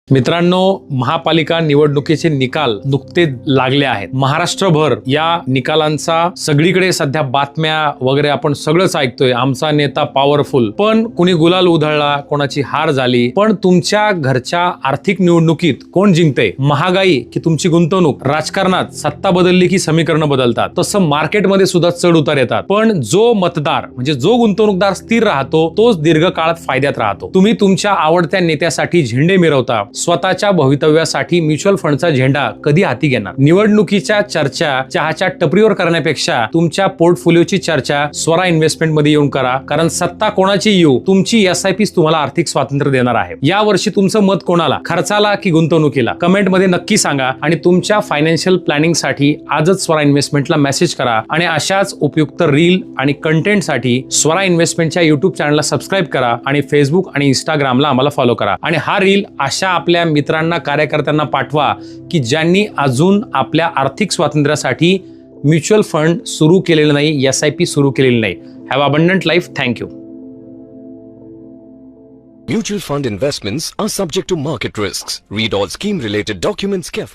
मित्रांनो, महापालिका निवडणुकीचे निकाल नुकतेच लागले आहेत. महाराष्ट्रभर या निकालांचा सगळीकडे सध्या बातम्या वगैरे आपण सगळंच ऐकतोय. आमचा नेता पॉवरफुल, पण कुणी गुलाल उधळला, कोणाची हार झाली. पण तुमच्या घरच्या आर्थिक निवडणुकीत कोण जिंकते? महागाई की तुमची गुंतवणूक? राजकारणात सत्ता बदलली की समीकरण बदलतात, तसं मार्केटमध्ये सुद्धा चढ उतार येतात. पण जो मतदार म्हणजे जो गुंतवणूकदार स्थिर राहतो तोच दीर्घकाळात फायद्यात राहतो. तुम्ही तुमच्या आवडत्या नेत्यासाठी झेंडे मिरवता, स्वतःच्या भवितव्यासाठी म्युच्युअल फंडचा झेंडा कधी हाती घेणार? निवडणुकीच्या चर्चा चहाच्या टपरीवर करण्यापेक्षा तुमच्या पोर्टफोलिओची चर्चा स्वरा इन्व्हेस्टमेंट मध्ये येऊन करा. कारण सत्ता कोणाची येऊ, तुमची SIP तुम्हाला आर्थिक स्वातंत्र्य देणार आहे. या वर्षी तुमचं मत कोणाला? खर्चाला की गुंतवणुकीला? कमेंट मध्ये नक्की सांगा. आणि तुमच्या फायनान्शियल प्लॅनिंग साठी आजच स्वरा इन्व्हेस्टमेंटला मेसेज करा. आणि अशाच उपयुक्त रील आणि कंटेंट साठी स्वरा इन्व्हेस्टमेंटच्या YouTube चॅनलला सबस्क्राईब करा आणि फेसबुक आणि इंस्टाग्रामला आम्हाला फॉलो करा. आणि हा रील अशा आपल्या मित्रांना, कार्यकर्त्यांना पाठवा की ज्यांनी अजून आपल्या आर्थिक स्वातंत्र्यासाठी म्युच्युअल फंड सुरू केलेलं नाही, SIP सुरू केलेली नाही. Have abundant life. Thank you. Mutual fund investments are subject to market risks. Read all scheme related documents carefully.